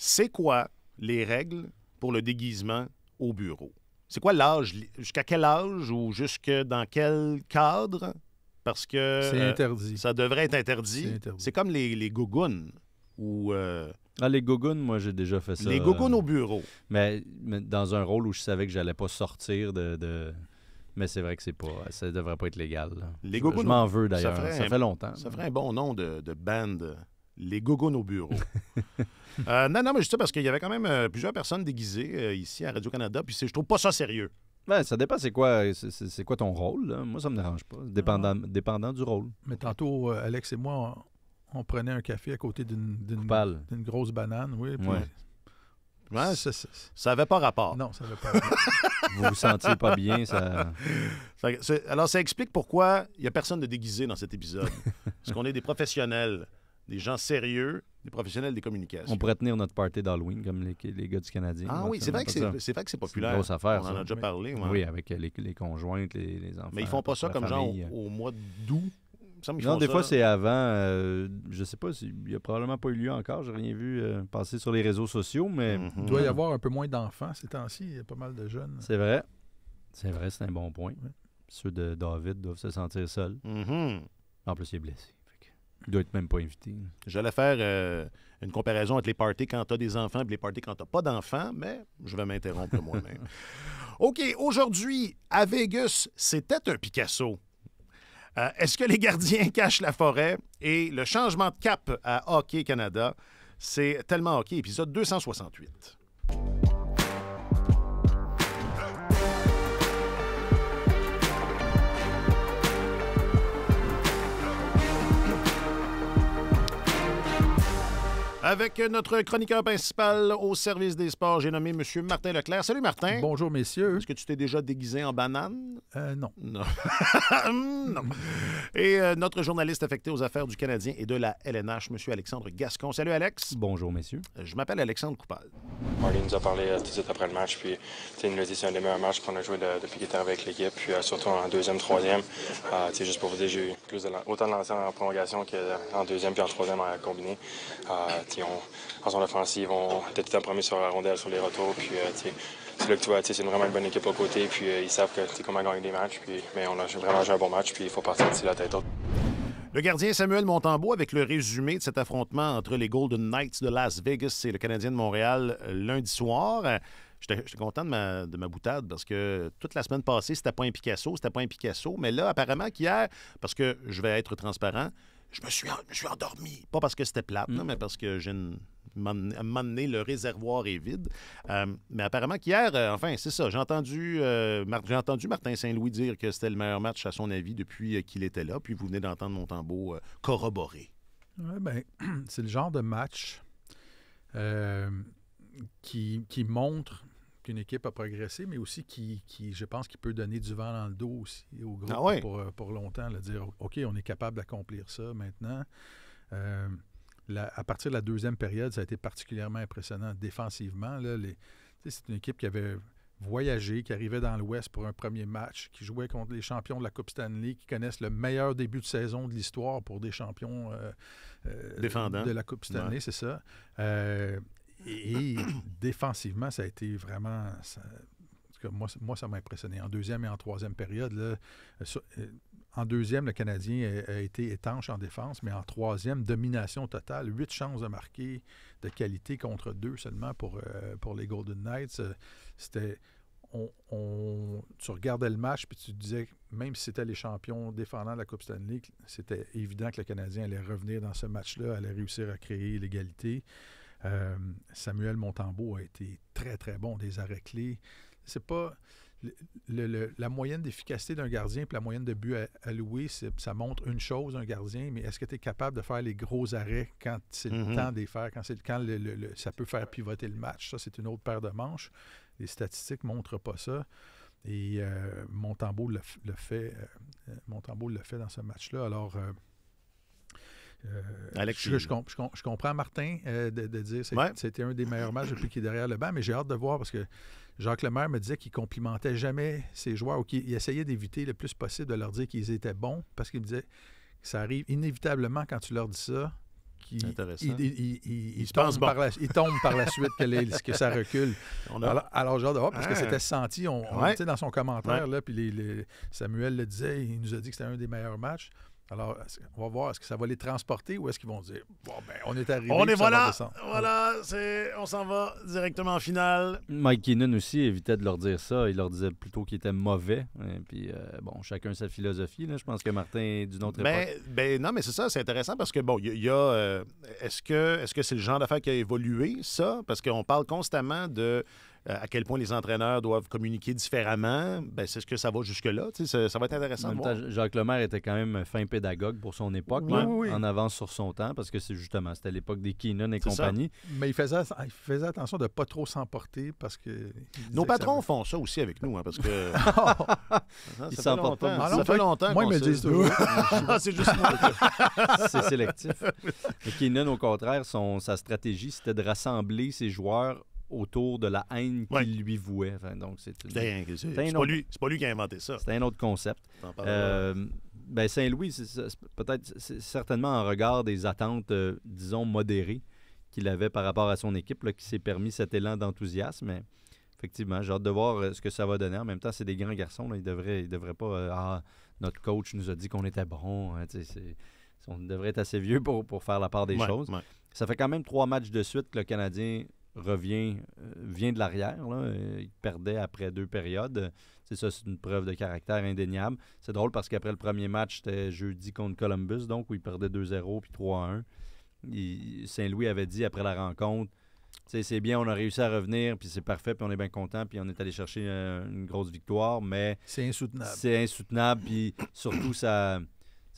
C'est quoi les règles pour le déguisement au bureau? C'est quoi l'âge? Jusqu'à quel âge ou jusque dans quel cadre? Parce que C'est interdit. Ça devrait être interdit. C'est interdit. C'est comme les gougounes. Ou, les gougounes, moi, j'ai déjà fait ça. les gougounes au bureau. Mais dans un rôle où je savais que j'allais pas sortir de... Mais c'est vrai que ça devrait pas être légal. Là. Les je gougounes m'en veux, d'ailleurs. Ça fait longtemps. Ça ferait un bon nom de band. Les gougounes au bureau. Non, mais juste ça parce qu'il y avait quand même plusieurs personnes déguisées ici à Radio-Canada. Puis je trouve pas ça sérieux. Ben, ça dépend, c'est quoi ton rôle. Là. Moi, ça me dérange pas. Dépendant du rôle. Mais tantôt, Alex et moi, on prenait un café à côté d'une grosse banane. Oui, puis... Ouais, ça n'avait pas rapport. Non, ça n'avait pas rapport. Vous vous sentiez pas bien, ça... Alors, ça explique pourquoi il n'y a personne de déguisé dans cet épisode. Parce qu'on est des professionnels, des gens sérieux, des professionnels des communications. On pourrait tenir notre party d'Halloween comme les gars du Canadien. Ah oui, c'est vrai que c'est populaire. C'est une grosse affaire, On en a déjà parlé. Ouais. Oui, avec les conjointes, les enfants. Mais ils font pas ça comme genre au mois d'août. Non, des fois, c'est avant. Je sais pas, il n'y a probablement pas eu lieu encore. J'ai rien vu passer sur les réseaux sociaux, mais... Il doit y avoir un peu moins d'enfants ces temps-ci. Il y a pas mal de jeunes. C'est vrai. C'est un bon point. Ouais. Ceux de David doivent se sentir seuls. En plus, il est blessé. Il doit être même pas invité. J'allais faire une comparaison entre les parties quand tu as des enfants et les parties quand tu n'as pas d'enfants, mais je vais m'interrompre moi-même. OK, aujourd'hui, à Vegas, c'était un Picasso. Est-ce que les gardiens cachent la forêt? Et le changement de cap à Hockey Canada, c'est tellement hockey, épisode 268. Avec notre chroniqueur principal au service des sports, j'ai nommé M. Martin Leclerc. Salut Martin. Bonjour messieurs. Est-ce que tu t'es déjà déguisé en banane? Non. Non. Non. Et notre journaliste affecté aux affaires du Canadien et de la LNH, M. Alexandre Gascon. Salut Alex. Bonjour messieurs. Je m'appelle Alexandre Coupal. Marty nous a parlé tout de suite après le match, puis il nous a dit que c'est un des meilleurs matchs qu'on a joué depuis qu'il était avec l'équipe, puis surtout en deuxième, troisième. Juste pour vous dire, j'ai eu autant de lancers en prolongation qu'en deuxième puis en troisième à combiner. En zone offensive, on était tout le temps premier sur la rondelle, sur les retours, puis c'est là que tu vois, c'est vraiment une bonne équipe à côté, puis ils savent comment gagner des matchs, mais on a vraiment joué un bon match, puis il faut partir d'ici la tête haute. Le gardien Samuel Montembeault avec le résumé de cet affrontement entre les Golden Knights de Las Vegas et le Canadien de Montréal lundi soir. J'étais content de ma boutade parce que toute la semaine passée, c'était pas un Picasso, mais là, apparemment qu'hier, parce que je vais être transparent, je me suis endormi. Pas parce que c'était plate, non, mais parce que à un moment donné, le réservoir est vide. Mais apparemment qu'hier, c'est ça, j'ai entendu Martin Saint-Louis dire que c'était le meilleur match, à son avis, depuis qu'il était là. Puis vous venez d'entendre Montembeault corroborer. Oui, bien, c'est le genre de match qui montre qu'une équipe a progressé, mais aussi qui je pense, qu'il peut donner du vent dans le dos aussi au groupe pour longtemps, là, dire « OK, on est capable d'accomplir ça maintenant ». À partir de la deuxième période, ça a été particulièrement impressionnant défensivement. Là, c'est une équipe qui avait voyagé, qui arrivait dans l'Ouest pour un premier match, qui jouait contre les champions de la Coupe Stanley, qui connaissent le meilleur début de saison de l'histoire pour des champions défendants de la Coupe Stanley, c'est ça. Et défensivement, ça a été vraiment... Moi, ça m'a impressionné. En deuxième et en troisième période, là, en deuxième, le Canadien a été étanche en défense, mais en troisième, domination totale. 8 chances de marquer de qualité contre 2 seulement pour les Golden Knights. C'était... tu regardais le match puis tu te disais, même si c'était les champions défendants de la Coupe Stanley, c'était évident que le Canadien allait revenir dans ce match-là, allait réussir à créer l'égalité. Samuel Montembeault a été très, très bon, des arrêts clés. C'est pas... la moyenne d'efficacité d'un gardien et la moyenne de buts alloués, ça montre une chose, un gardien, mais est-ce que tu es capable de faire les gros arrêts quand c'est le temps de les faire, quand ça peut faire pivoter le match? Ça, c'est une autre paire de manches. Les statistiques ne montrent pas ça. Et Montembeault le fait dans ce match-là. Alors... Alex, je comprends Martin de dire que c'était un des meilleurs matchs depuis qu'il est derrière le banc, mais j'ai hâte de voir parce que Jacques Lemaire me disait qu'il complimentait jamais ses joueurs ou qu'il essayait d'éviter le plus possible de leur dire qu'ils étaient bons parce qu'il me disait que ça arrive inévitablement quand tu leur dis ça Intéressant. il se pense tombe il tombe par la suite que ça recule. Alors, j'ai hâte de voir, parce que c'était senti, tu sais, dans son commentaire, là, puis Samuel le disait, il nous a dit que c'était un des meilleurs matchs. Alors, on va voir, est-ce que ça va les transporter ou est-ce qu'ils vont dire, bon, ben, on est arrivé, on est voilà, on s'en va directement en finale. Mike Keenan aussi évitait de leur dire ça. Il leur disait plutôt qu'ils étaient mauvais. Et puis, bon, chacun sa philosophie. Là. Je pense que Martin est d'une autre époque. Non, mais c'est ça, c'est intéressant parce que, bon, il y a... est-ce que c'est le genre d'affaire qui a évolué, ça? Parce qu'on parle constamment de... à quel point les entraîneurs doivent communiquer différemment. Ben, c'est ce que ça va jusque-là. Ça va être intéressant. En même temps, Jacques Lemaire était quand même fin pédagogue pour son époque, en avance sur son temps, parce que c'était l'époque des Keenan et compagnie. Ça. Mais il faisait attention de ne pas trop s'emporter parce que... Nos patrons font ça aussi avec nous, parce que... Ils s'emportent pas. Ça fait longtemps moi, ils me disent toujours. C'est juste moi. C'est sélectif. Et Keenan, au contraire, sa stratégie, c'était de rassembler ses joueurs autour de la haine qu'il lui vouait. Enfin, donc c'est pas lui qui a inventé ça. C'est un autre concept. Saint-Louis, c'est certainement en regard des attentes, disons, modérées qu'il avait par rapport à son équipe, là, qui s'est permis cet élan d'enthousiasme. Mais effectivement, j'ai hâte de voir ce que ça va donner. En même temps, c'est des grands garçons. Là, ils devraient pas... notre coach nous a dit qu'on était bon. Hein, on devrait être assez vieux pour faire la part des choses. Ouais. Ça fait quand même 3 matchs de suite que le Canadien vient de l'arrière. Là. Il perdait après 2 périodes. C'est ça, c'est une preuve de caractère indéniable. C'est drôle parce qu'après le premier match, c'était jeudi contre Columbus, donc où il perdait 2-0 puis 3-1. Saint-Louis avait dit après la rencontre, c'est bien, on a réussi à revenir, puis c'est parfait, puis on est bien content, puis on est allé chercher une grosse victoire, mais c'est insoutenable. C'est insoutenable, puis surtout ça...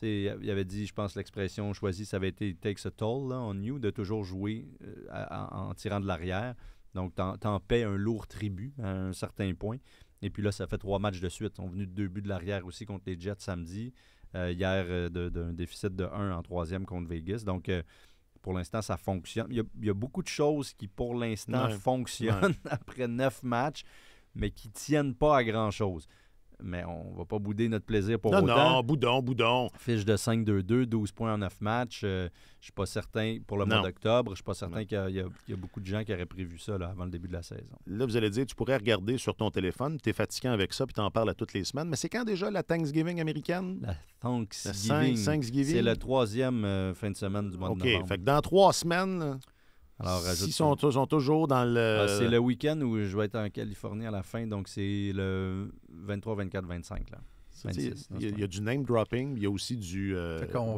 Il avait dit, je pense, l'expression choisie, ça avait été « it takes a toll » là, on you, de toujours jouer en tirant de l'arrière. Donc, t'en paies un lourd tribut à un certain point. Et puis là, ça fait 3 matchs de suite. On est venu de 2 buts de l'arrière aussi contre les Jets samedi. Hier, d'un déficit de 1 en 3e contre Vegas. Donc, pour l'instant, ça fonctionne. Il y a beaucoup de choses qui, pour l'instant, fonctionnent après 9 matchs, mais qui ne tiennent pas à grand-chose. Mais on ne va pas bouder notre plaisir pour autant. Non, boudon. Fiche de 5-2-2, 12 points en 9 matchs. Je ne suis pas certain, pour le mois d'octobre, je ne suis pas certain qu'il y a beaucoup de gens qui auraient prévu ça là, avant le début de la saison. Là, vous allez dire, tu pourrais regarder sur ton téléphone, tu es fatiguant avec ça, puis tu en parles à toutes les semaines. Mais c'est quand déjà la Thanksgiving américaine? La Thanksgiving. C'est le 3e fin de semaine du mois de novembre. OK, fait que dans 3 semaines... Alors, ils sont toujours dans le... c'est le week-end où je vais être en Californie à la fin, donc c'est le 23, 24, 25. Là. 26, il y a du name dropping, il y a aussi du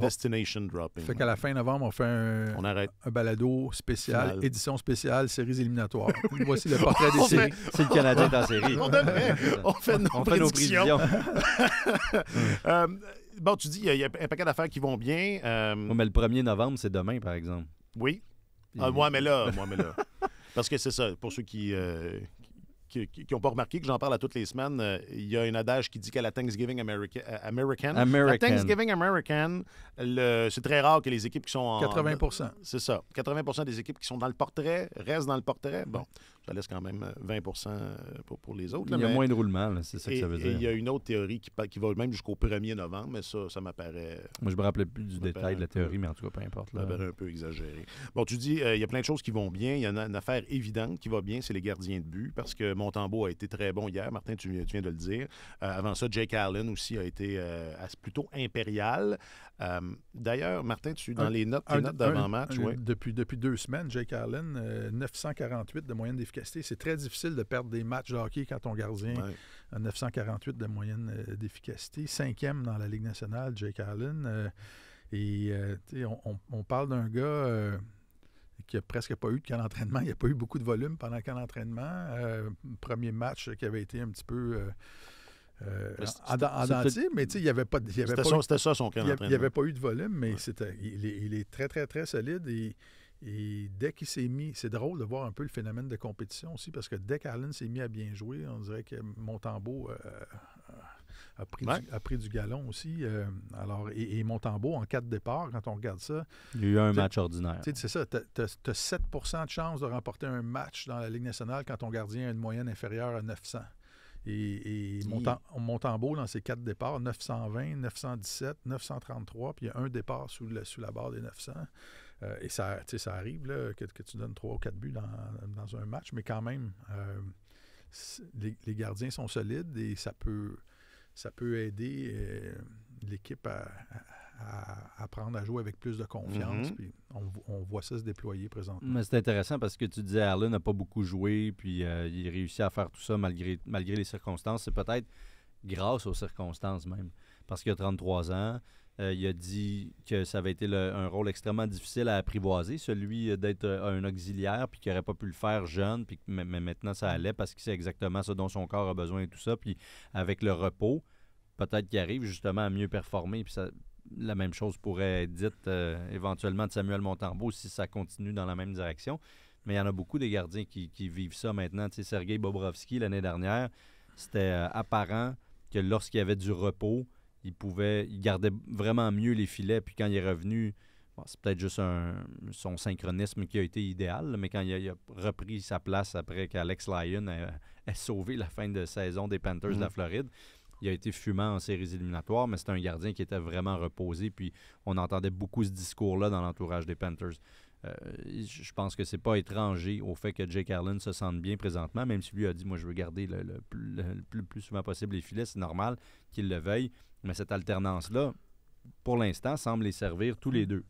destination dropping. Fait qu'à la fin novembre, on fait un balado spécial, édition spéciale, séries éliminatoires. Voici le portrait des séries. C'est le Canadien dans la série. On fait nos prédictions. Bon, tu dis, il y a un paquet d'affaires qui vont bien. Mais le 1er novembre, c'est demain, par exemple. Oui. Moi, mais là. Parce que c'est ça, pour ceux qui n'ont pas remarqué que j'en parle à toutes les semaines, il y a un adage qui dit qu'à la Thanksgiving American. La Thanksgiving American, c'est très rare que les équipes qui sont en... 80%. C'est ça. 80% des équipes qui sont dans le portrait restent dans le portrait. Bon, ça laisse quand même 20% pour les autres. Il y a moins de roulement, là, c'est ça que ça veut dire. Il y a une autre théorie qui va même jusqu'au 1er novembre, mais ça m'apparaît... Moi, je me rappelais plus du détail de la théorie, mais en tout cas, peu importe. Ça m'apparaît un peu exagéré. Bon, tu dis, il y a plein de choses qui vont bien. Il y a une affaire évidente qui va bien, c'est les gardiens de but, parce que Montembeault a été très bon hier. Martin, tu viens de le dire. Avant ça, Jake Allen aussi a été plutôt impérial. D'ailleurs, Martin, dans les notes d'avant-match... Depuis 2 semaines, Jake Allen, 948 de moyenne d'efficacité. C'est très difficile de perdre des matchs de hockey quand ton gardien a 948 de moyenne d'efficacité. 5e dans la Ligue nationale, Jake Allen. On parle d'un gars... qui n'a presque pas eu de camp d'entraînement. Il n'y a pas eu beaucoup de volume pendant le camp d'entraînement. Premier match qui avait été un petit peu en dentier, mais il n'y avait pas... C'était ça son camp d'entraînement. Il n'y avait pas eu de volume, mais il est très, très, très solide. Et dès qu'il s'est mis... C'est drôle de voir un peu le phénomène de compétition aussi, parce que dès qu'Allen s'est mis à bien jouer, on dirait que Montembeault... a pris du galon aussi. Et Montembeault, en 4 départs, quand on regarde ça... Il y a eu un match ordinaire. C'est ça. Tu as 7% de chance de remporter un match dans la Ligue nationale quand ton gardien a une moyenne inférieure à 900. Et Montembeault, dans ses 4 départs, 920, 917, 933, puis il y a un départ sous la barre des 900. Et ça arrive là, que tu donnes 3 ou 4 buts dans un match, mais quand même, les gardiens sont solides et ça peut aider l'équipe à apprendre à jouer avec plus de confiance. Puis on voit ça se déployer présentement. Mais c'est intéressant parce que tu disais Allen n'a pas beaucoup joué, puis il réussit à faire tout ça malgré les circonstances. C'est peut-être grâce aux circonstances même. Parce qu'il a 33 ans. Il a dit que ça avait été un rôle extrêmement difficile à apprivoiser, celui d'être un auxiliaire, puis qu'il n'aurait pas pu le faire jeune, puis mais maintenant ça allait parce qu'il sait exactement ce dont son corps a besoin et tout ça. Puis avec le repos, peut-être qu'il arrive justement à mieux performer. Puis la même chose pourrait être dite éventuellement de Samuel Montembeault si ça continue dans la même direction. Mais il y en a beaucoup des gardiens qui vivent ça maintenant. Tu sais, Sergei Bobrovski, l'année dernière, c'était apparent que lorsqu'il y avait du repos, il gardait vraiment mieux les filets. Puis quand il est revenu, c'est peut-être juste son synchronisme qui a été idéal, mais quand il a repris sa place après qu'Alex Lyon ait sauvé la fin de saison des Panthers de la Floride, il a été fumant en séries éliminatoires, mais c'était un gardien qui était vraiment reposé. Puis on entendait beaucoup ce discours-là dans l'entourage des Panthers. Je pense que c'est pas étranger au fait que Jake Allen se sente bien présentement, même si lui a dit « Moi, je veux garder le plus souvent possible les filets », c'est normal qu'il le veuille. Mais cette alternance-là, pour l'instant, semble les servir tous les deux.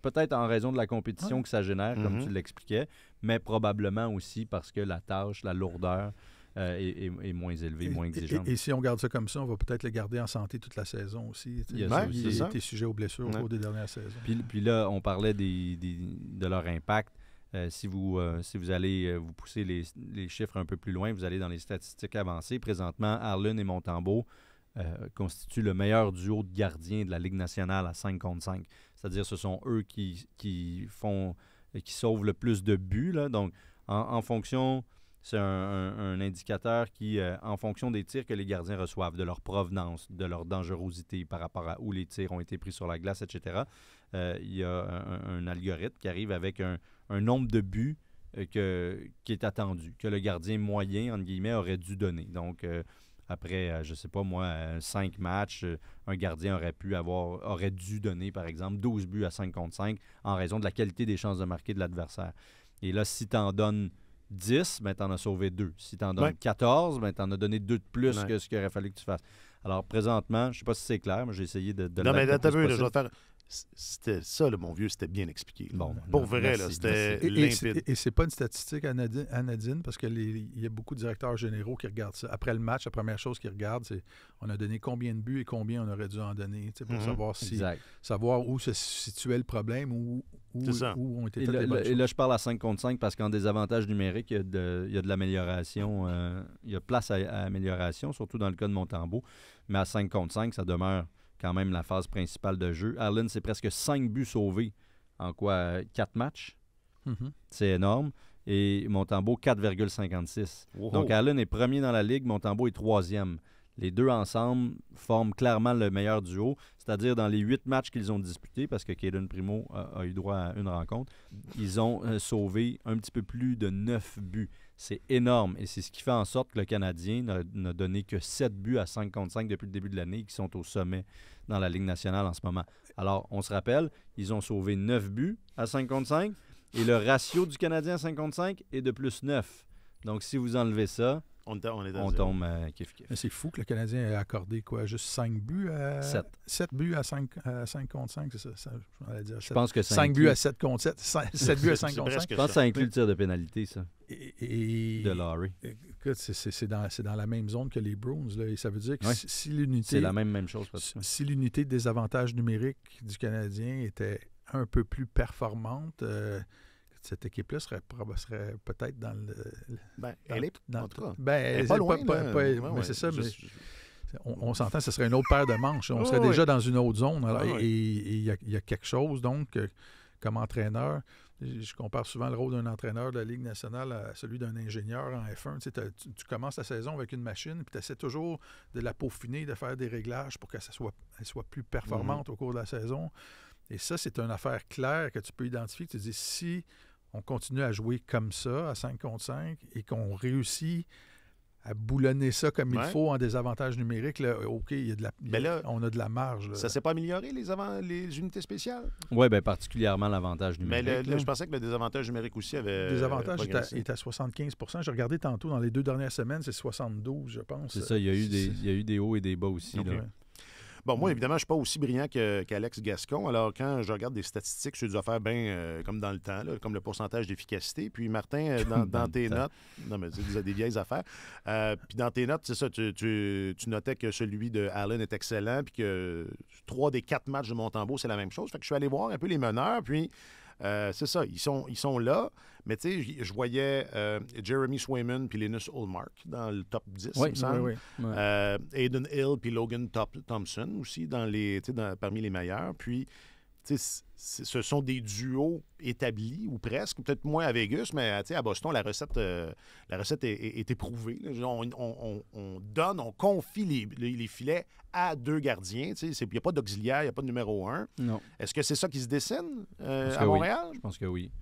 Peut-être en raison de la compétition que ça génère, comme tu l'expliquais, mais probablement aussi parce que la tâche, la lourdeur est moins élevée, moins exigeante. Et si on garde ça comme ça, on va peut-être le garder en santé toute la saison aussi. Il a été sujet aux blessures au cours des dernières saisons. Puis là, on parlait de leur impact. Si vous allez vous pousser les chiffres un peu plus loin, vous allez dans les statistiques avancées. Présentement, Allen et Montembeault constituent le meilleur duo de gardiens de la Ligue nationale à 5 contre 5. C'est-à-dire ce sont eux qui sauvent le plus de buts. Là. Donc, en fonction, c'est un indicateur qui, en fonction des tirs que les gardiens reçoivent, de leur provenance, de leur dangerosité par rapport à où les tirs ont été pris sur la glace, etc., il y a un algorithme qui arrive avec un nombre de buts qui est attendu, que le gardien moyen, entre guillemets, aurait dû donner. Donc, après, je ne sais pas moi, 5 matchs, un gardien aurait dû donner, par exemple, 12 buts à 5 contre 5 en raison de la qualité des chances de marquer de l'adversaire. Et là, si tu en donnes 10, ben, tu en as sauvé 2. Si tu en donnes 14, ben, tu en as donné 2 de plus que ce qu'il aurait fallu que tu fasses. Alors, présentement, je ne sais pas si c'est clair, mais j'ai essayé de non, mais t'as vu, je vais faire... C'était ça, là, mon vieux, c'était bien expliqué. Bon, pour vrai, là, c'était limpide. Et c'est pas une statistique anodine, parce qu'il y a beaucoup de directeurs généraux qui regardent ça. Après le match, la première chose qu'ils regardent, c'est on a donné combien de buts et combien on aurait dû en donner, pour savoir où se situait le problème, où ont été faites les bonnes choses. Et là, je parle à 5 contre 5 parce qu'en désavantage numérique, il y a de l'amélioration. Il y a place à amélioration, surtout dans le cas de Montembeault. Mais à 5 contre 5, ça demeure quand même la phase principale de jeu. Allen, c'est presque 5 buts sauvés en 4 matchs. C'est énorme. Et Montembeault, 4,56. Donc, Allen est premier dans la Ligue, Montembeault est 3e. Les deux ensemble forment clairement le meilleur duo, c'est-à-dire dans les 8 matchs qu'ils ont disputés, parce que Caden Primo a eu droit à une rencontre, ils ont sauvé un petit peu plus de 9 buts. C'est énorme et c'est ce qui fait en sorte que le Canadien n'a donné que 7 buts à 5 contre 5 depuis le début de l'année et qui sont au sommet dans la Ligue nationale en ce moment. Alors, on se rappelle, ils ont sauvé 9 buts à 5 contre 5 et le ratio du Canadien à 5 contre 5 est de plus 9. Donc, si vous enlevez ça, on tombe kiff-kiff. C'est fou que le Canadien ait accordé juste 5 buts à... 7 buts à 5 contre 5, c'est ça je pense que 5 buts à 7 contre 7. 7 buts à 5 contre 5. Je pense que ça inclut le tir de pénalité, ça. De Laurie. Écoute, c'est dans la même zone que les Bruins. Là, et ça veut dire que si l'unité... C'est la même chose. Si l'unité de désavantage numérique du Canadien était un peu plus performante... cette équipe-là serait peut-être dans le... elle est en tout cas. Elle est pas loin. C'est ça, mais on s'entend, ce serait une autre paire de manches. On serait déjà dans une autre zone. Alors, et il y a quelque chose, donc, comme entraîneur. Je compare souvent le rôle d'un entraîneur de la Ligue nationale à celui d'un ingénieur en F1. Tu commences la saison avec une machine, puis tu essaies toujours de la peaufiner, de faire des réglages pour qu'elle soit plus performante au cours de la saison. Et ça, c'est une affaire claire que tu peux identifier. Tu te dis, si on continue à jouer comme ça, à 5 contre 5, et qu'on réussit à boulonner ça comme il Ouais. faut en désavantage numérique, là, OK, on a de la marge. Là. Ça s'est pas amélioré, les unités spéciales? Oui, bien particulièrement l'avantage Mais numérique. je pensais que le désavantage numérique aussi avait Le désavantage progressé. est à 75 % J'ai regardé tantôt, dans les 2 dernières semaines, c'est 72 je pense. C'est ça, il y a eu des hauts et des bas aussi. Ok. Là. Ouais. Bon, moi, évidemment, je ne suis pas aussi brillant qu'Alex Gascon. Alors, quand je regarde des statistiques sur des affaires bien comme dans le temps, là, comme le pourcentage d'efficacité, puis Martin, dans Dans tes le temps. notes, non, mais c'est des vieilles affaires, puis dans tes notes, c'est ça, tu notais que celui de Allen est excellent, puis que 3 des 4 matchs de Montembeault, c'est la même chose. Fait que je suis allé voir un peu les meneurs, puis c'est ça, ils sont là. Mais tu sais, je voyais Jeremy Swayman puis Linus Ullmark dans le top 10, il me semble. Oui. Ouais. Aiden Hill puis Logan Thompson aussi parmi les meilleurs. Puis, tu sais, ce sont des duos établis ou presque, peut-être moins à Vegas, mais tu sais, à Boston, la recette est éprouvée. Là. On confie les filets à 2 gardiens. Tu sais, il n'y a pas d'auxiliaire, il n'y a pas de numéro 1. Non, Est-ce que c'est ça qui se dessine Parce à que oui. Montréal? je pense que oui.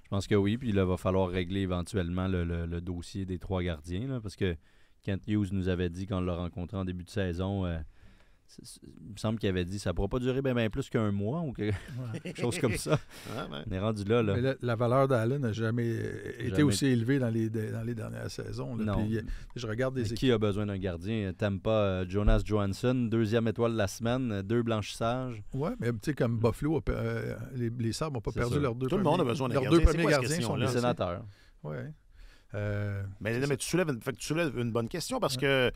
Je pense que oui, puis là, il va falloir régler éventuellement le dossier des 3 gardiens, là, parce que Kent Hughes nous avait dit, quand on l'a rencontré en début de saison, il me semble qu'il avait dit ça ne pourra pas durer bien plus qu'un mois ou quelque chose comme ça. Ah, ben. On est rendu là. Mais la valeur d'Allen n'a jamais été Jamais. aussi élevée dans les dernières saisons. Là. Non. Puis, je regarde des Mais équipes. qui a besoin d'un gardien? T'aimes pas Jonas Johansson, 2e étoile de la semaine, 2 blanchissages. Oui, mais tu sais, comme Buffalo, les Sabres n'ont pas C'est perdu sûr. leurs 2 Tout le premiers. monde a besoin d'un leurs gardien. 2 C'est premiers quoi cette gardiens sont question-là? Les blessés. sénateurs. Oui. Mais tu soulèves une bonne question parce que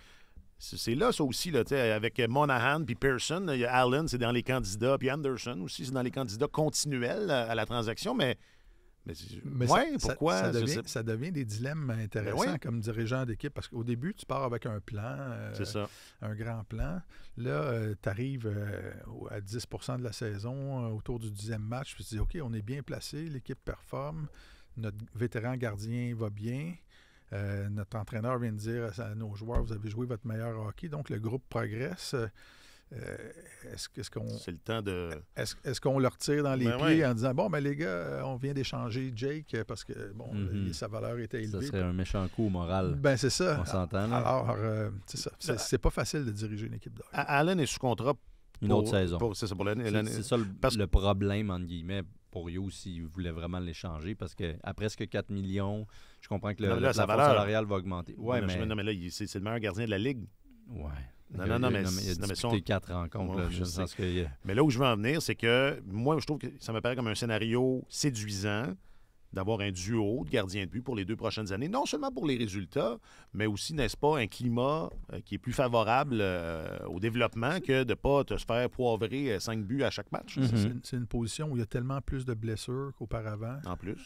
c'est là, ça aussi, là, avec Monahan puis Pearson. Il y a Allen, c'est dans les candidats, puis Anderson aussi, c'est dans les candidats continuels à la transaction. Mais pourquoi? Ça devient des dilemmes intéressants Ben oui. comme dirigeant d'équipe parce qu'au début, tu pars avec un plan, C'est ça. un grand plan. Là, tu arrives à 10 % de la saison, autour du 10e match, puis tu dis, OK, on est bien placé, l'équipe performe, notre vétéran gardien va bien. Notre entraîneur vient de dire à nos joueurs, vous avez joué votre meilleur hockey, donc le groupe progresse. C'est le temps de... Est-ce qu'on leur tire dans les Ben pieds ouais. en disant, bon, ben les gars, on vient d'échanger Jake parce que, bon, sa valeur était Ça élevée. serait un méchant coup au moral. Ben, c'est ça. On s'entend, là. Alors, c'est ça. C'est pas facile de diriger une équipe de hockey. Allen est sous contrat Une autre saison. C'est ça, pour l'année. C'est ça parce- le problème, entre guillemets, pour Hughes s'il voulait vraiment l'échanger, parce qu'à presque 4 millions, je comprends que Non, mais le là, sa plafond valeur. salarial va augmenter. Ouais, mais... Non, mais là, c'est le meilleur gardien de la Ligue. Ouais. Non, il a mais disputé 4 rencontres. Ouais, Là, je dans le sais. sens que, Mais là où je veux en venir, c'est que moi, je trouve que ça me paraît comme un scénario séduisant d'avoir un duo de gardiens de but pour les 2 prochaines années. Non seulement pour les résultats, mais aussi, n'est-ce pas, un climat qui est plus favorable au développement que de ne pas te faire poivrer 5 buts à chaque match. C'est une position où il y a tellement plus de blessures qu'auparavant. En plus.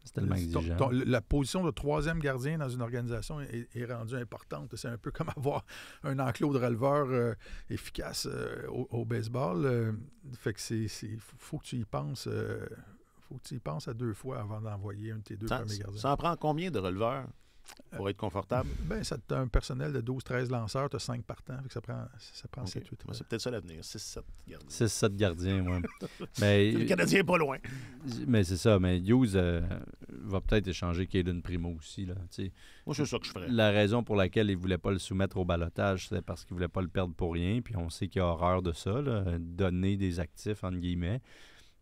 c'est tellement exigeant. La position de 3e gardien dans une organisation est rendue importante. C'est un peu comme avoir un enclos de releveur efficace au baseball. Fait que faut que tu y penses. Faut que tu y penses à 2 fois avant d'envoyer un de tes 2 premiers gardiens. Ça en prend combien de releveurs pour être confortable? Ben, ça t'as un personnel de 12-13 lanceurs, tu as 5 partants. Fait que ça prend Ok. 7-8. C'est peut-être ça l'avenir. 6-7 gardiens. 6-7 gardiens, oui. mais, Le Canadien est pas loin. mais c'est ça. Mais Hughes va peut-être échanger Caden Primo aussi. Là, tu sais. Moi, c'est ça que je ferais. La raison pour laquelle il ne voulait pas le soumettre au balotage, c'est parce qu'il ne voulait pas le perdre pour rien. Puis on sait qu'il a horreur de ça, là, donner des actifs, entre guillemets.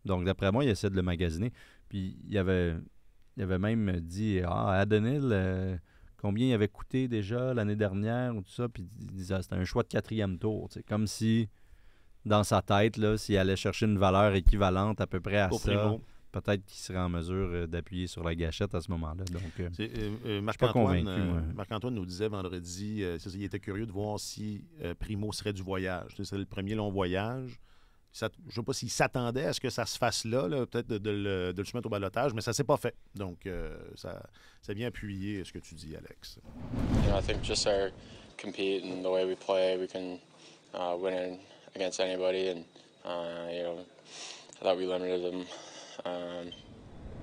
Donc, d'après moi, il essaie de le magasiner. Puis il avait même dit Adenil, combien il avait coûté déjà l'année dernière ou tout ça. Puis il disait c'était un choix de 4e tour. Comme si, dans sa tête, là, s'il allait chercher une valeur équivalente à peu près à Pour ça, Primo. peut-être qu'il serait en mesure d'appuyer sur la gâchette à ce moment-là. Donc, Marc-Antoine nous disait vendredi, il était curieux de voir si Primo serait du voyage. C'est le premier long voyage. Je ne sais pas s'il s'attendait à ce que ça se fasse là, peut-être de le soumettre au balotage, mais ça ne s'est pas fait. Donc, ça vient appuyer ce que tu dis, Alex. I think just our compete and the way we play, we can win against anybody. And I thought we limited them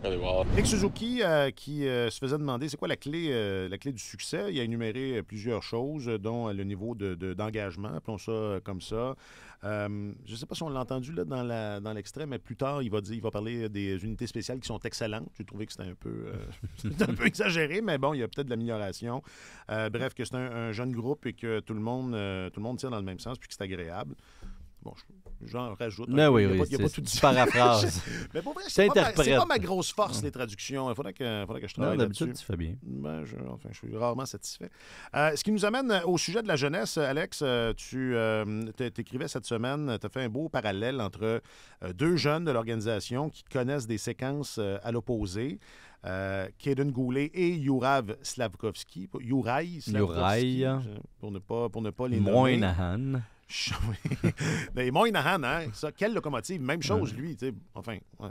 really well. Nick Suzuki qui se faisait demander c'est quoi la clé du succès. Il a énuméré plusieurs choses, dont le niveau d'engagement, appelons ça comme ça. Je ne sais pas si on l'a entendu là, dans l'extrait, mais plus tard, il va parler des unités spéciales qui sont excellentes. J'ai trouvé que c'était un peu exagéré, mais bon, il y a peut-être de l'amélioration. Bref, que c'est un jeune groupe et que tout le monde tire dans le même sens puis que c'est agréable. Bon, j'en rajoute. Mais oui, il n'y a pas tout dit. Paraphrase. Mais pour vrai, c'est pas ma grosse force, les traductions. Il faudrait que je travaille là-dessus. D'habitude, tu fais bien. Je suis rarement satisfait. Ce qui nous amène au sujet de la jeunesse, Alex. Tu écrivais cette semaine, tu as fait un beau parallèle entre deux jeunes de l'organisation qui connaissent des séquences à l'opposé. Kaden Goulet et Juraj Slavkovski. Juraj Slavkovski. Pour ne pas les nommer. Moynihan. Mais Moynihan, hein? Ça, quelle locomotive? Même chose, lui. Enfin, ouais.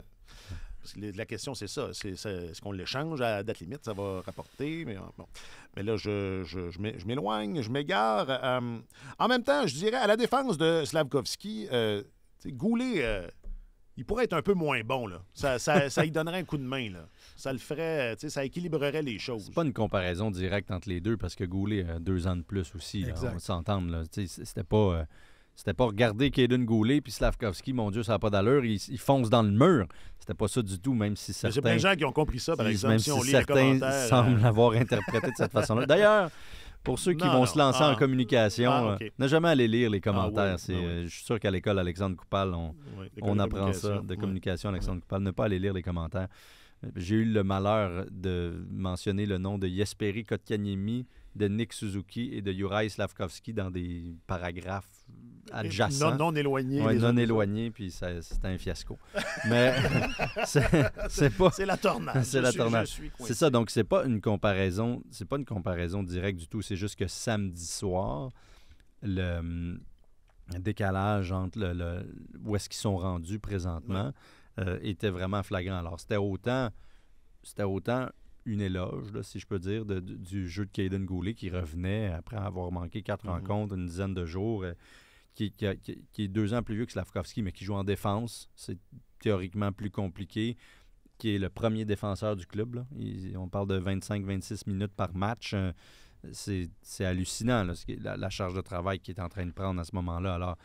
Parce que la question, c'est ça. Est-ce qu'on l'échange à date limite? Ça va rapporter. Mais, bon. Mais là, je m'éloigne, je m'égare. En même temps, je dirais, à la défense de Slavkovski, Goulet, il pourrait être un peu moins bon. Là. Ça lui donnerait un coup de main. Là. Ça le ferait, ça équilibrerait les choses. C'est pas une comparaison directe entre les deux parce que Goulet a 2 ans de plus aussi. Là, on va s'entendre. Là. C'était pas regarder Kaden Goulet puis Slavkovski, mon Dieu, ça n'a pas d'allure. Ils foncent dans le mur. C'était pas ça du tout, même si certains... Il y a plein de gens qui ont compris ça, par exemple, même si on lit les certains commentaires. semblent l'avoir interprété de cette façon-là. D'ailleurs, pour ceux qui vont se lancer en communication, n'a jamais aller lire les commentaires. Je suis sûr qu'à l'école Alexandre Coupal, on apprend ça, de communication Alexandre Coupal, ne pas aller lire les commentaires. J'ai eu le malheur de mentionner le nom de Jesperi Kotkaniemi, de Nick Suzuki et de Juraj Slavkovski dans des paragraphes adjacents. Non éloignés. Oui, non éloignés, puis c'était un fiasco. Mais c'est pas... C'est la tornade. C'est la tornade. C'est ça, donc c'est pas une comparaison directe du tout. C'est juste que samedi soir, le décalage entre où est-ce qu'ils sont rendus présentement était vraiment flagrant. Alors, c'était autant une éloge, là, si je peux dire, du jeu de Kaden Goulet qui revenait après avoir manqué 4 rencontres, une dizaine de jours, qui est 2 ans plus vieux que Slavkovski, mais qui joue en défense. C'est théoriquement plus compliqué, qui est le premier défenseur du club. Là. On parle de 25-26 minutes par match. C'est hallucinant, là, la charge de travail qu'il est en train de prendre à ce moment-là. Alors,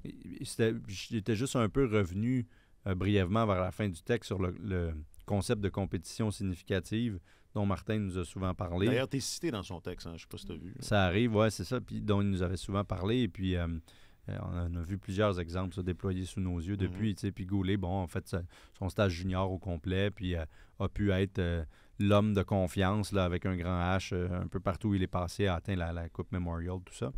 j'étais juste un peu revenu brièvement vers la fin du texte sur le concept de compétition significative dont Martin nous a souvent parlé. D'ailleurs, tu es cité dans son texte, hein? Je ne sais pas si tu as vu. Ça arrive, oui, c'est ça, puis dont il nous avait souvent parlé, et puis on a vu plusieurs exemples se déployer sous nos yeux depuis, puis Goulet, bon, en fait, son stage junior au complet, puis a pu être l'homme de confiance, là, avec un grand H, un peu partout où il est passé, a atteint la Coupe Memorial, tout ça.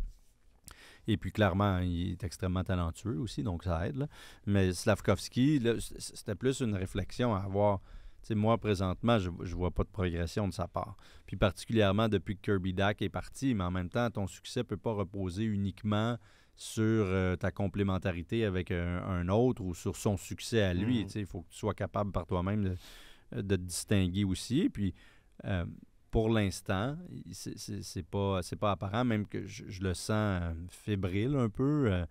Et puis, clairement, il est extrêmement talentueux aussi, donc ça aide. Là. Mais Slavkovski, là, c'était plus une réflexion à avoir. T'sais, moi, présentement, je ne vois pas de progression de sa part. Puis particulièrement depuis que Kirby Dack est parti, mais en même temps, ton succès ne peut pas reposer uniquement sur ta complémentarité avec un autre ou sur son succès à lui. Il faut que tu sois capable par toi-même de te distinguer aussi. Puis... pour l'instant, c'est pas apparent, même que je le sens fébrile un peu,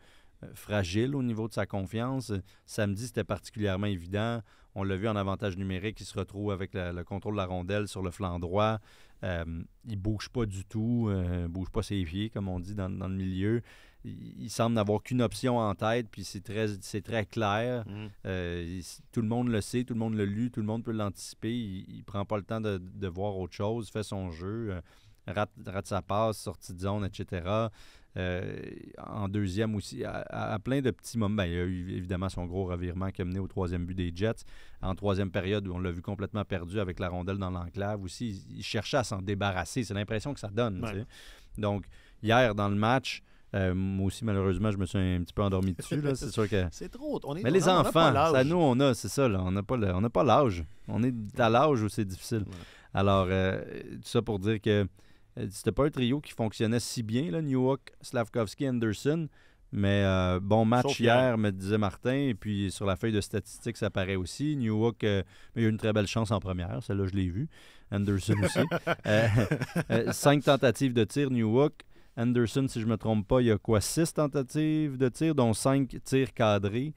fragile au niveau de sa confiance. Samedi, c'était particulièrement évident. On l'a vu en avantage numérique, il se retrouve avec le contrôle de la rondelle sur le flanc droit. Il bouge pas du tout, bouge pas ses pieds, comme on dit dans le milieu. Il semble n'avoir qu'une option en tête, puis c'est très clair. Tout le monde le sait, tout le monde l'a lu, tout le monde peut l'anticiper. Il prend pas le temps de voir autre chose, fait son jeu, rate sa passe, sortie de zone, etc. En deuxième aussi, à plein de petits moments. Il y a eu évidemment son gros revirement qui a mené au 3e but des Jets. En 3e période, où on l'a vu complètement perdu avec la rondelle dans l'enclave aussi, il cherchait à s'en débarrasser. C'est l'impression que ça donne. Ouais. Donc, hier, dans le match, moi aussi, malheureusement, je me suis un petit peu endormi dessus. Là. C'est sûr que... C'est trop. Mais les enfants, ça, nous, c'est ça. Là, on n'a pas l'âge. On est à l'âge où c'est difficile. Ouais. Alors, tout ça pour dire que c'était pas un trio qui fonctionnait si bien, là, Newhook, Slavkovski, Anderson. Mais bon match hier, me disait Martin. Et puis, sur la feuille de statistiques, ça paraît aussi. Newhook, il a eu une très belle chance en première. Celle-là, je l'ai vue. Anderson aussi. 5 tentatives de tir, Newhook. Anderson, si je ne me trompe pas, il y a 6 tentatives de tir, dont 5 tirs cadrés.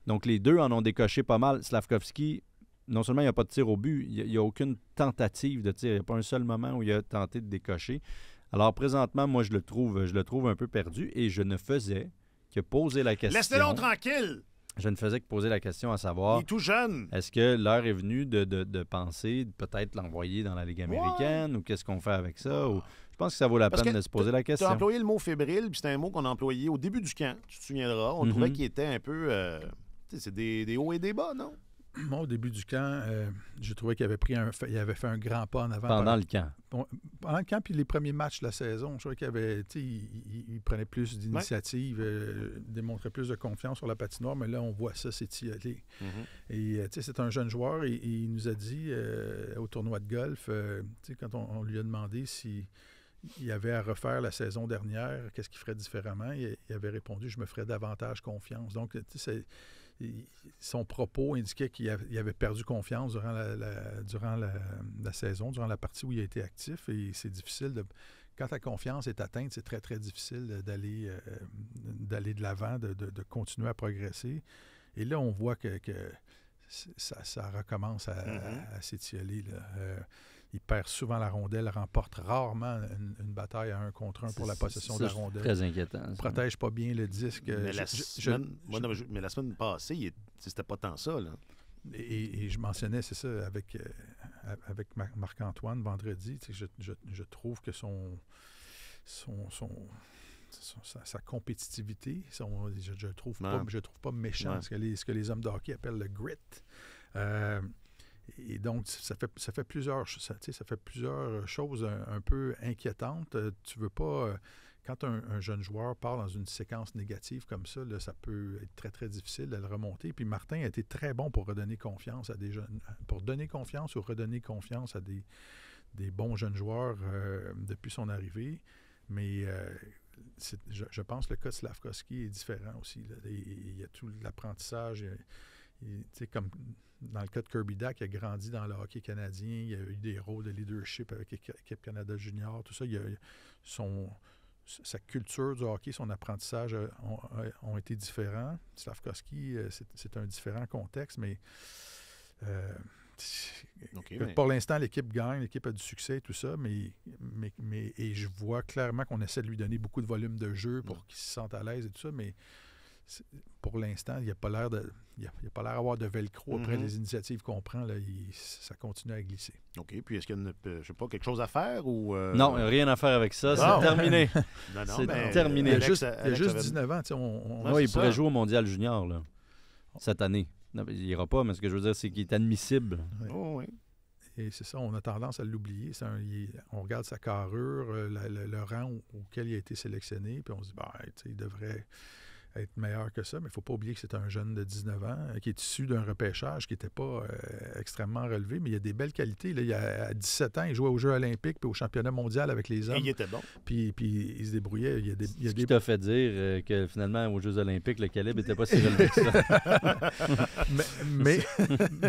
Donc, les deux en ont décoché pas mal. Slavkovski, non seulement il n'y a pas de tir au but, il n'y a aucune tentative de tir. Il n'y a pas un seul moment où il a tenté de décocher. Alors, présentement, moi, je le trouve un peu perdu et je ne faisais que poser la question. Laisse-le tranquille! Je ne faisais que poser la question à savoir... Il est tout jeune! Est-ce que l'heure est venue de penser peut-être l'envoyer dans la Ligue américaine ou qu'est-ce qu'on fait avec ça? Ou... Je pense que ça vaut la peine de se poser la question. Tu as employé le mot fébrile, puis c'est un mot qu'on a employé au début du camp, tu te souviendras. On trouvait qu'il était un peu... c'est des hauts et des bas, non? Moi, au début du camp, je trouvais qu'il avait fait un grand pas en avant. Pendant le camp. Pendant le camp, puis les premiers matchs de la saison, je trouvais qu'il avait, il prenait plus d'initiative, démontrait plus de confiance sur la patinoire, mais là, on voit ça s'étioler. Et c'est un jeune joueur et il nous a dit au tournoi de golf, quand on lui a demandé s'il avait à refaire la saison dernière, qu'est-ce qu'il ferait différemment, il avait répondu « Je me ferais davantage confiance ». Donc, son propos indiquait qu'il avait perdu confiance durant la saison, durant la partie où il a été actif. Et c'est difficile quand ta confiance est atteinte, c'est très, très difficile d'aller de l'avant, de continuer à progresser. Et là, on voit que ça recommence à s'étioler. Il perd souvent la rondelle, remporte rarement une bataille à 1 contre 1 pour la possession de la rondelle. C'est très inquiétant. Il ne protège pas bien le disque. Mais la semaine passée, c'était pas tant ça. Là. Et je mentionnais, c'est ça, avec Marc-Antoine vendredi, je trouve que sa compétitivité, je ne trouve pas méchant, ce que les hommes de hockey appellent le grit. Et donc, ça fait plusieurs choses un peu inquiétantes. Tu veux pas... Quand un jeune joueur part dans une séquence négative comme ça, là, ça peut être très, très difficile de le remonter. Puis Martin a été très bon pour redonner confiance à des jeunes... Pour donner confiance ou redonner confiance à des bons jeunes joueurs depuis son arrivée. Mais je pense que le cas de Slafkovský est différent aussi. Là. Il y a tout l'apprentissage... comme dans le cas de Kirby Dach, il a grandi dans le hockey canadien, il a eu des rôles de leadership avec l'équipe Canada Junior, tout ça. Sa culture du hockey, son apprentissage ont été différents. Slafkovský, c'est un différent contexte, mais pour l'instant, l'équipe gagne, l'équipe a du succès, tout ça, mais je vois clairement qu'on essaie de lui donner beaucoup de volume de jeu pour qu'il se sente à l'aise et tout ça, mais pour l'instant, il n'y a pas l'air d'avoir de velcro après les initiatives qu'on prend. Là, ça continue à glisser. OK. Puis est-ce qu'il y a quelque chose à faire ou... Non, rien à faire avec ça. C'est terminé. C'est terminé. Il a juste 19 ans. Il pourrait jouer au Mondial Junior là, cette année. Non, il n'ira pas, mais ce que je veux dire, c'est qu'il est admissible. Oui. Oh, oui. Et c'est ça, on a tendance à l'oublier. On regarde sa carrure, le rang auquel il a été sélectionné, puis on se dit, il devrait être meilleur que ça, mais il ne faut pas oublier que c'est un jeune de 19 ans qui est issu d'un repêchage qui n'était pas extrêmement relevé, mais il a des belles qualités. Là, à 17 ans, il jouait aux Jeux olympiques puis au championnat mondial avec les hommes. Et il était bon. Puis il se débrouillait. Ce qui t'a fait dire que finalement, aux Jeux olympiques, le calibre n'était pas si relevé que ça.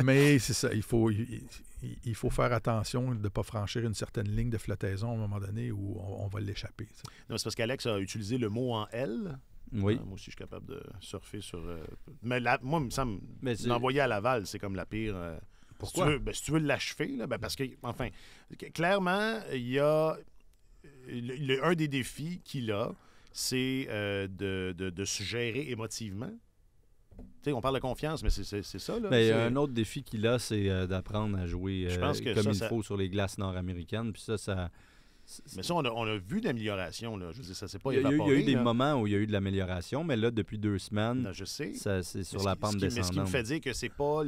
mais c'est ça, il faut faire attention de ne pas franchir une certaine ligne de flottaison à un moment donné où on va l'échapper. Non, c'est parce qu'Alex a utilisé le mot en L. Oui. Moi aussi, je suis capable de surfer sur... Mais moi, il me semble, l'envoyer à Laval, c'est comme la pire... Pourquoi? Si tu veux l'achever, là, parce que, enfin, clairement, il y a... un des défis qu'il a, c'est de se gérer émotivement. Tu sais, on parle de confiance, mais c'est ça. Là. Mais un autre défi qu'il a, c'est d'apprendre à jouer comme il faut sur les glaces nord-américaines. Puis ça... Mais ça, on a vu d'amélioration. Là. Je veux dire, ça s'est pas évaporé. Il y a eu des là. moments où il y a eu de l'amélioration, mais là, depuis 2 semaines, non, je sais. C'est sur la pente descendante. Mais ce qui me fait dire que c'est pas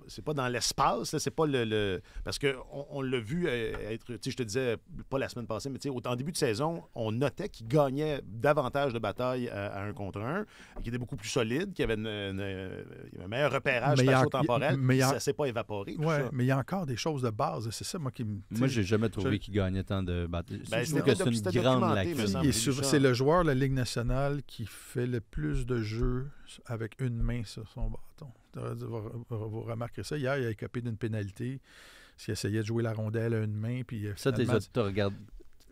c'est pas dans l'espace, là, c'est pas parce qu'on l'a vu être, tu sais, je te disais, pas la semaine passée, mais tu sais, en début de saison, on notait qu'il gagnait davantage de batailles à 1 contre 1, qu'il était beaucoup plus solide, qu'il avait un meilleur repérage spatio-temporel, ça s'est pas évaporé. Oui, mais il y a encore des choses de base, c'est ça, moi, qui me... Moi, j'ai jamais trouvé qu'il gagnait tant de batailles. Je trouve que c'est une grande lacune. C'est le joueur de la Ligue nationale qui fait le plus de jeux avec une main sur son bâton. Vous remarquerez ça. Hier, il a écopé d'une pénalité. S'il essayait de jouer la rondelle à une main, puis ça, tu regardes.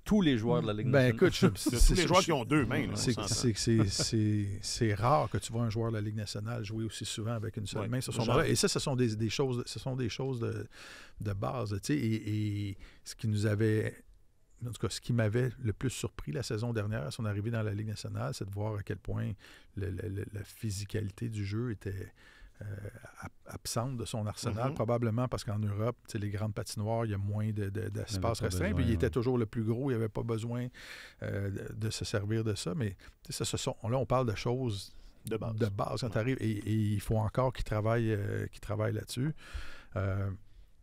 tous les joueurs de la Ligue Ben nationale. écoute, Tous les joueurs qui ont 2 mains. Là, on s'entend. c'est rare que tu vois un joueur de la Ligue nationale jouer aussi souvent avec une seule main sur son genre. bras. Et ça, ce sont des choses de base. Tu sais, et ce qui nous avait... En tout cas, ce qui m'avait le plus surpris la saison dernière à son arrivée dans la Ligue nationale, c'est de voir à quel point la physicalité du jeu était absente de son arsenal, probablement parce qu'en Europe, les grandes patinoires, il y a moins d'espace restreint, puis il était toujours le plus gros, il n'y avait pas besoin de se servir de ça, mais là, on parle de choses de base quand tu arrives, et il faut encore qu'il travaille là-dessus.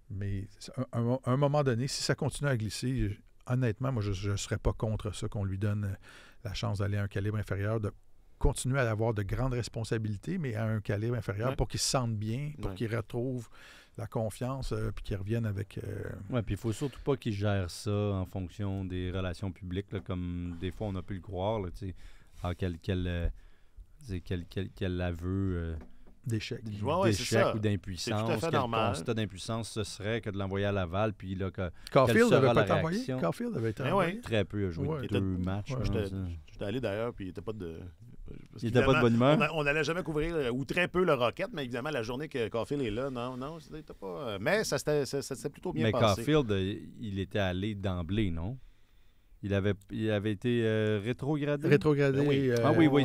Mais à un moment donné, si ça continue à glisser, honnêtement, moi, je ne serais pas contre ça, qu'on lui donne la chance d'aller à un calibre inférieur, de continuer à avoir de grandes responsabilités, mais à un calibre inférieur pour qu'il se sente bien, pour qu'il retrouve la confiance, puis qu'il revienne avec... Oui, puis il ne faut surtout pas qu'il gère ça en fonction des relations publiques, là, comme des fois on a pu le croire, là, quel aveu... d'échec. D'échec ou d'impuissance. C'est tout à fait Quel normal. constat d'impuissance ce serait que de l'envoyer à Laval, puis là, Caulfield quelle n'avait sera pas la été envoyé. réaction? Caulfield avait été Ben envoyé. oui. Très peu, il a joué Ouais. 2 matchs. Ouais. je pense. J'étais allé d'ailleurs, puis il n'était pas de... Il n'était pas de bonne humeur? On n'allait jamais couvrir, ou très peu, le Rocket, mais évidemment, la journée que Caulfield est là, non, c'était pas... Mais ça s'était plutôt bien Mais passé. Caulfield, il était allé d'emblée, non? Il avait été rétrogradé? Rétrogradé. Oui,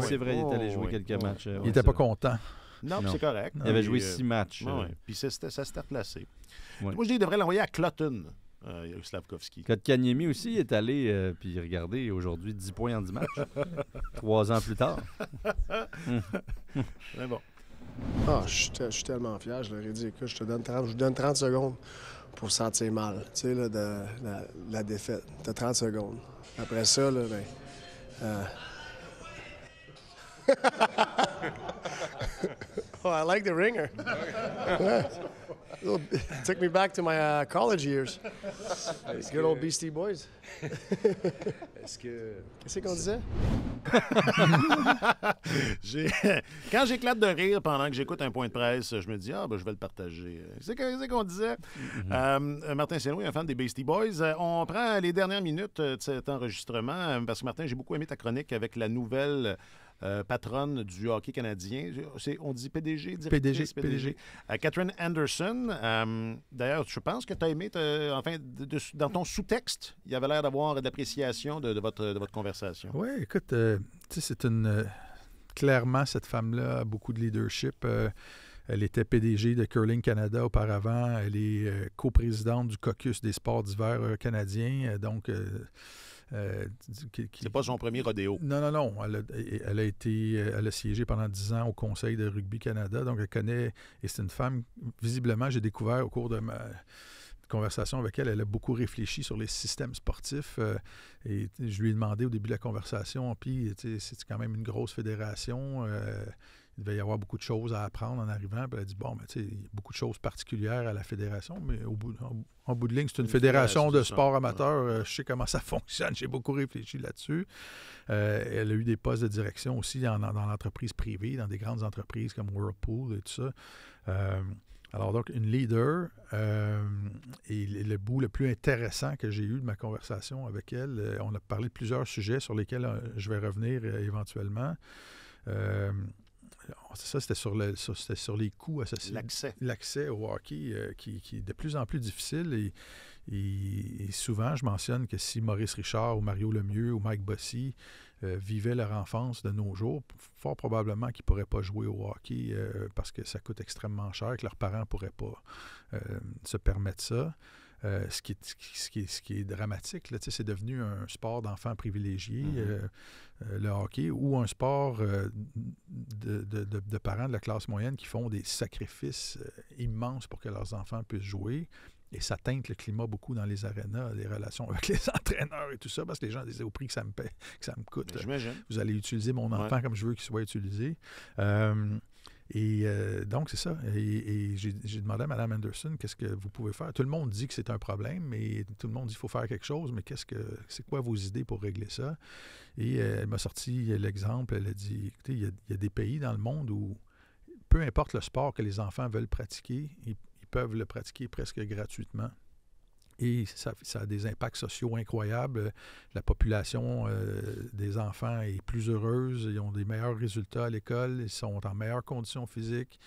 c'est vrai, il est allé jouer quelques matchs. Il n'était pas content. Non, Non. c'est correct. Il avait joué 6 matchs. Puis ça s'était replacé. Ouais. Moi, je dis qu'il devrait l'envoyer à Clutton, Slavkovski. Kotkaniemi aussi est allé, puis regardez, aujourd'hui, 10 points en 10 matchs. 3 ans plus tard. Mais bon. Ah, je suis tellement fier. Je leur ai dit, écoute, je vous donne 30 secondes pour vous sentir mal, tu sais, là, de la défaite. T'as 30 secondes. Après ça, là, Oh, I like the ringer. Yeah. Took me back to my college years. Good old Beastie Boys. Qu'est-ce qu'on disait? Quand j'éclate de rire pendant que j'écoute un point de presse, je me dis, je vais le partager. C'est qu'on disait. Martin Saint-Louis, un fan des Beastie Boys. On prend les dernières minutes de cet enregistrement parce que, Martin, j'ai beaucoup aimé ta chronique avec la nouvelle patronne du hockey canadien. On dit PDG, directrice PDG. Catherine Anderson. D'ailleurs, je pense que tu as aimé, dans ton sous-texte, il y avait l'air d'avoir de l'appréciation de votre conversation. Oui, écoute, tu sais, c'est une... clairement, cette femme-là a beaucoup de leadership. Elle était PDG de Curling Canada auparavant. Elle est coprésidente du caucus des sports d'hiver canadiens. Donc... c'est pas son premier rodéo. Non. Elle a siégé pendant 10 ans au Conseil de Rugby Canada. Donc, elle connaît... Et c'est une femme, visiblement, j'ai découvert au cours de ma conversation avec elle, elle a beaucoup réfléchi sur les systèmes sportifs. Et je lui ai demandé au début de la conversation, puis, c'est quand même une grosse fédération... il devait y avoir beaucoup de choses à apprendre en arrivant. Puis elle a dit, il y a beaucoup de choses particulières à la fédération, mais en bout de ligne, c'est une fédération de sport amateur. Je sais comment ça fonctionne. J'ai beaucoup réfléchi là-dessus. Elle a eu des postes de direction aussi dans l'entreprise privée, dans des grandes entreprises comme Whirlpool et tout ça. Alors donc, une leader. Et le bout le plus intéressant que j'ai eu de ma conversation avec elle, on a parlé de plusieurs sujets sur lesquels je vais revenir éventuellement. Ça, c'était sur les coûts associés. L'accès au hockey qui est de plus en plus difficile. Et souvent, je mentionne que si Maurice Richard ou Mario Lemieux ou Mike Bossy vivaient leur enfance de nos jours, fort probablement qu'ils ne pourraient pas jouer au hockey parce que ça coûte extrêmement cher, que leurs parents ne pourraient pas se permettre ça. Ce qui est dramatique, là, c'est devenu un sport d'enfants privilégiés, le hockey, ou un sport de parents de la classe moyenne qui font des sacrifices immenses pour que leurs enfants puissent jouer. Et ça teinte le climat beaucoup dans les arénas, les relations avec les entraîneurs et tout ça, parce que les gens disaient au prix que ça me paie, que ça me coûte. J'imagine. Vous allez utiliser mon enfant comme je veux qu'il soit utilisé. Donc, c'est ça. Et j'ai demandé à Mme Anderson, qu'est-ce que vous pouvez faire? Tout le monde dit que c'est un problème, mais tout le monde dit qu'il faut faire quelque chose, mais c'est quoi vos idées pour régler ça? Et elle m'a sorti l'exemple, elle a dit, écoutez, il y a des pays dans le monde où, peu importe le sport que les enfants veulent pratiquer, ils peuvent le pratiquer presque gratuitement. Et ça a des impacts sociaux incroyables. La population des enfants est plus heureuse, ils ont des meilleurs résultats à l'école, ils sont en meilleures conditions physiques.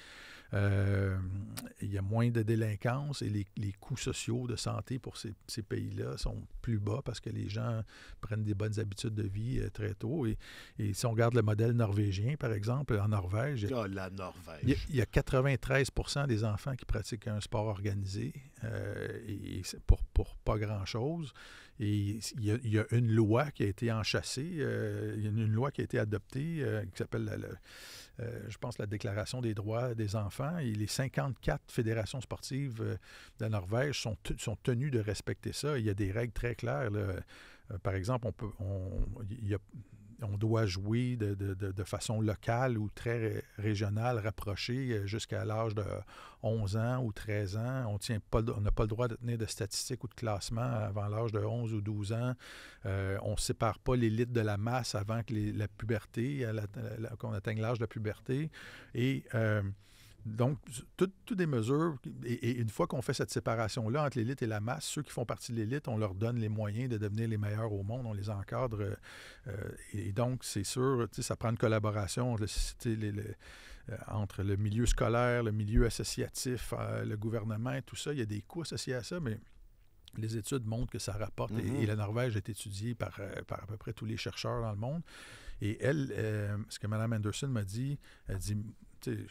Il y a moins de délinquance et les coûts sociaux de santé pour ces pays-là sont plus bas parce que les gens prennent des bonnes habitudes de vie très tôt. Et si on regarde le modèle norvégien, par exemple, en Norvège, la Norvège. Il y a 93% des enfants qui pratiquent un sport organisé et c'est pour pas grand-chose. Et il y a une loi qui a été enchâssée, il y a une loi qui a été adoptée qui s'appelle je pense, la Déclaration des droits des enfants. Et les 54 fédérations sportives de la Norvège sont tenues de respecter ça. Il y a des règles très claires, là. Par exemple, on doit jouer de façon locale ou très régionale, rapprochée, jusqu'à l'âge de 11 ans ou 13 ans. On n'a pas le droit de tenir de statistiques ou de classement avant l'âge de 11 ou 12 ans. On ne sépare pas l'élite de la masse avant que la puberté, qu'on atteigne l'âge de puberté. Et donc, toutes des mesures, et une fois qu'on fait cette séparation-là entre l'élite et la masse, ceux qui font partie de l'élite, on leur donne les moyens de devenir les meilleurs au monde, on les encadre. Et donc, c'est sûr, ça prend une collaboration entre le milieu scolaire, le milieu associatif, le gouvernement et tout ça. Il y a des coûts associés à ça, mais les études montrent que ça rapporte. Et la Norvège est étudiée par à peu près tous les chercheurs dans le monde. Et elle, ce que Mme Anderson m'a dit, elle dit...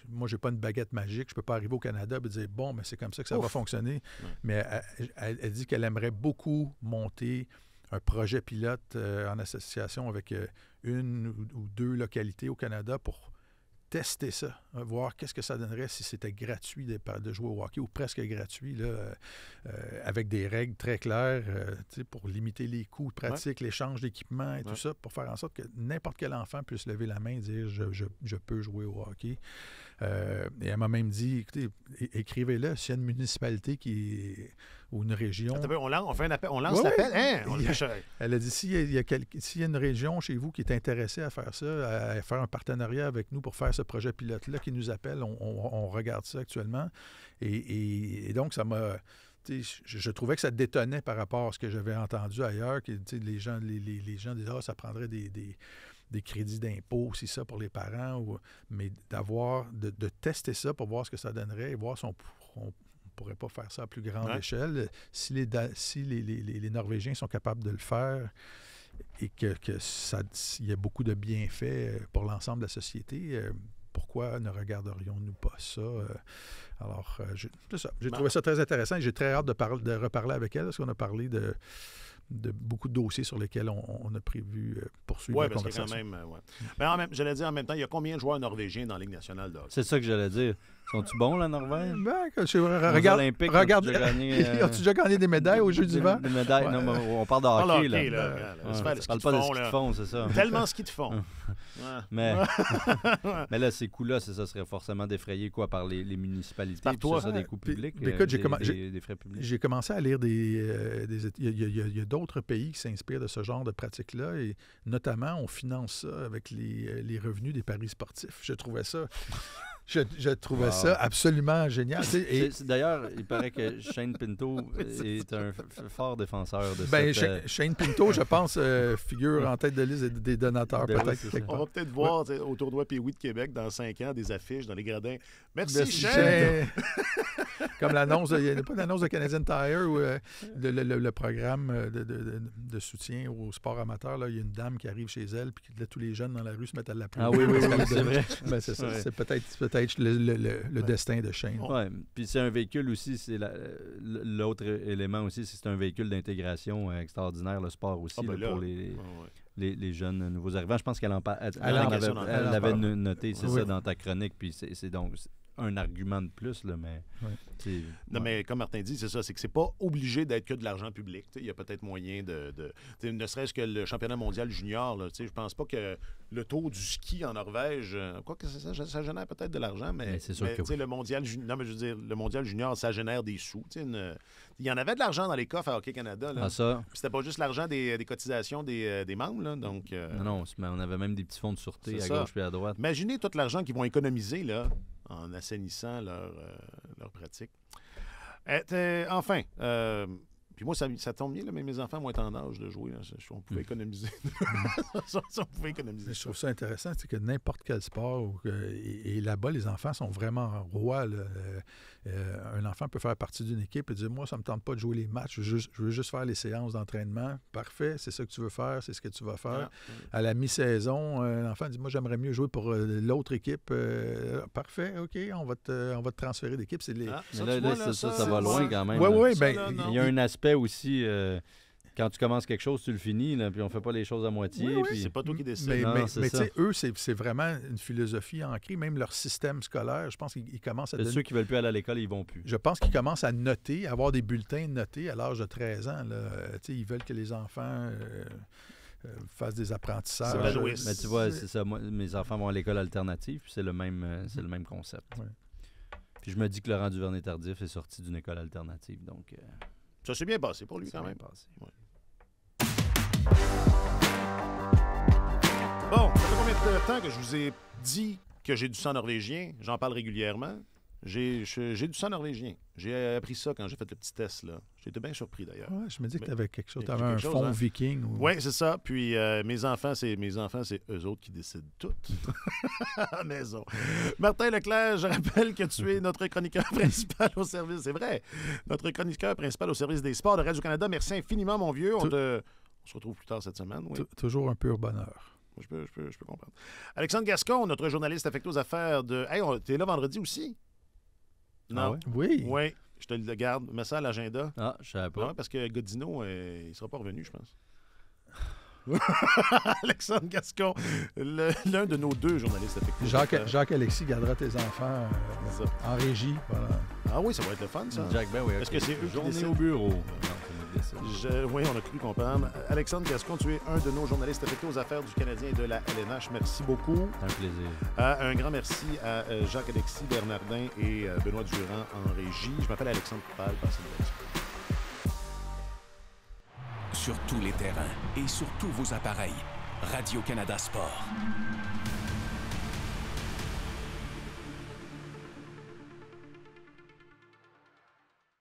Moi, je n'ai pas une baguette magique. Je ne peux pas arriver au Canada et dire, bon, mais c'est comme ça que ça va fonctionner. Ouais. Mais elle dit qu'elle aimerait beaucoup monter un projet pilote en association avec une ou deux localités au Canada pour tester ça, voir qu'est-ce que ça donnerait si c'était gratuit de jouer au hockey ou presque gratuit, là, avec des règles très claires pour limiter les coûts pratiques, l'échange d'équipements et tout ça, pour faire en sorte que n'importe quel enfant puisse lever la main et dire je peux jouer au hockey. Et elle m'a même dit, écoutez, écrivez-le, s'il y a une municipalité ou une région... On fait un appel, on lance l'appel. Elle a dit, s'il y a une région chez vous qui est intéressée à faire ça, à faire un partenariat avec nous pour faire ce projet pilote-là, qui nous appelle, on regarde ça actuellement. Et donc, ça m'a... Je trouvais que ça détonnait par rapport à ce que j'avais entendu ailleurs, que les gens disaient, ça prendrait des crédits d'impôt, c'est ça pour les parents, mais de tester ça pour voir ce que ça donnerait et voir si on pourrait pas faire ça à plus grande échelle. Si les Norvégiens sont capables de le faire et qu'il y a beaucoup de bienfaits pour l'ensemble de la société, pourquoi ne regarderions-nous pas ça? Alors, c'est ça. J'ai trouvé ça très intéressant et j'ai très hâte de reparler avec elle parce qu'on a parlé de beaucoup de dossiers sur lesquels on a prévu poursuivre la conversation. Oui, parce que mais j'allais dire en même temps, il y a combien de joueurs norvégiens dans la Ligue nationale de hockey? C'est ça que j'allais dire. Sont-ils bons, la Norvège? Regarde, as-tu déjà gagné des médailles aux Jeux d'hiver? Des médailles, non, mais on parle de hockey. On parle pas de ski de fond, c'est ça. Tellement ski de fond. Mais là, ces coûts-là, ça serait forcément défrayé par les municipalités. Par toi. Ça, des coûts publics, écoute, des frais publics. J'ai commencé à lire il y a d'autres pays qui s'inspirent de ce genre de pratiques-là et notamment, on finance ça avec les revenus des paris sportifs. Je trouvais ça... Je trouvais ça absolument génial. D'ailleurs, il paraît que Shane Pinto est un fort défenseur de cette... Shane Pinto, je pense, figure en tête de liste des donateurs. Peut-être. On va peut-être voir au tournoi Pee-Wee de Québec dans 5 ans des affiches dans les gradins. Merci, Shane! Comme l'annonce, il n'y a pas d'annonce de Canadian Tire ou le programme de soutien au sport amateur. Là, il y a une dame qui arrive chez elle puis là, tous les jeunes dans la rue se mettent à l'appeler. Ah oui, c'est vrai. Ben, c'est ça. C'est peut-être le destin de Shane. Oui, puis c'est un véhicule aussi, c'est l'autre élément aussi, c'est un véhicule d'intégration extraordinaire, le sport aussi, pour les jeunes nouveaux arrivants. Je pense qu'elle l'avait noté, c'est ça, dans ta chronique, puis c'est donc un argument de plus, là, mais... Non, mais comme Martin dit, c'est ça, c'est que c'est pas obligé d'être que de l'argent public. Il y a peut-être moyen ne serait-ce que le championnat mondial junior, je pense pas que le tour du ski en Norvège, quoique ça génère peut-être de l'argent, mais c'est sûr que le mondial le mondial junior, ça génère des sous. Il y en avait de l'argent dans les coffres à Hockey Canada. Là. Ça. C'était pas juste l'argent des cotisations des membres. Là, donc, Non, on avait même des petits fonds de sûreté à gauche et à droite. Imaginez tout l'argent qu'ils vont économiser là, en assainissant leur pratique. Enfin, Puis moi, ça tombe bien, là, mais mes enfants vont être en âge de jouer. Là. On pouvait économiser. On pouvait économiser. Je trouve ça intéressant, c'est que n'importe quel sport, et là-bas, les enfants sont vraiment rois. Là. Un enfant peut faire partie d'une équipe et dire, moi, ça ne me tente pas de jouer les matchs, je veux juste faire les séances d'entraînement. Parfait, c'est ça que tu veux faire, c'est ce que tu vas faire. À la mi-saison, l'enfant dit, moi, j'aimerais mieux jouer pour l'autre équipe. Parfait, OK, on va te transférer d'équipe. C'est les... Ça va loin quand même. Oui, il y a un aspect aussi, quand tu commences quelque chose, tu le finis, là, puis on fait pas les choses à moitié. Oui, puis... c'est pas toi qui décides. Mais tu sais, eux, c'est vraiment une philosophie ancrée. Même leur système scolaire, je pense qu'ils commencent à donner... Ceux qui veulent plus aller à l'école, ils vont plus. Je pense qu'ils commencent à noter, à avoir des bulletins notés à l'âge de 13 ans. Là. Ils veulent que les enfants... fassent des apprentissages. Mais tu vois, c'est ça. Moi, mes enfants vont à l'école alternative, puis c'est le même concept. Ouais. Puis je me dis que Laurent Duvernay-Tardif est sorti d'une école alternative, donc... Ça s'est bien passé pour lui, quand même. Ouais. Bon, ça fait combien de temps que je vous ai dit que j'ai du sang norvégien? J'en parle régulièrement. J'ai du sang norvégien. J'ai appris ça quand j'ai fait le petit test, là. J'étais bien surpris, d'ailleurs. Ouais, je me dis que tu avais quelque chose. Tu quelque avais un chose, fond hein? viking. Ou... Oui, c'est ça. Puis mes enfants, c'est eux autres qui décident tout à la maison. Martin Leclerc, je rappelle que tu es notre chroniqueur principal au service. C'est vrai. Notre chroniqueur principal au service des sports de Radio-Canada. Merci infiniment, mon vieux. On se retrouve plus tard cette semaine. Oui. Toujours un pur bonheur. Je peux comprendre. Alexandre Gascon, notre journaliste affecté aux affaires de... Hey, t'es là vendredi aussi? Non. Ah ouais? Oui. Oui, je te le garde. Mets ça à l'agenda. Ah, je savais pas. Ouais, parce que Godino, il ne sera pas revenu, je pense. Alexandre Gascon, l'un de nos deux journalistes affectés. Jacques-Alexis gardera tes enfants en régie. Voilà. Ah oui, ça va être le fun, ça. Jack, oui. Est-ce que c'est eux qui Journée décident? au bureau. Oui, on a cru comprendre. Alexandre Gascon, tu es un de nos journalistes affectés aux affaires du Canadien et de la LNH. Merci beaucoup. C'est un plaisir. Un grand merci à Jacques-Alexis Bernardin et Benoît Durand en régie. Je m'appelle Alexandre Coupal. Passez une bonne soirée. Sur tous les terrains et sur tous vos appareils, Radio-Canada Sport.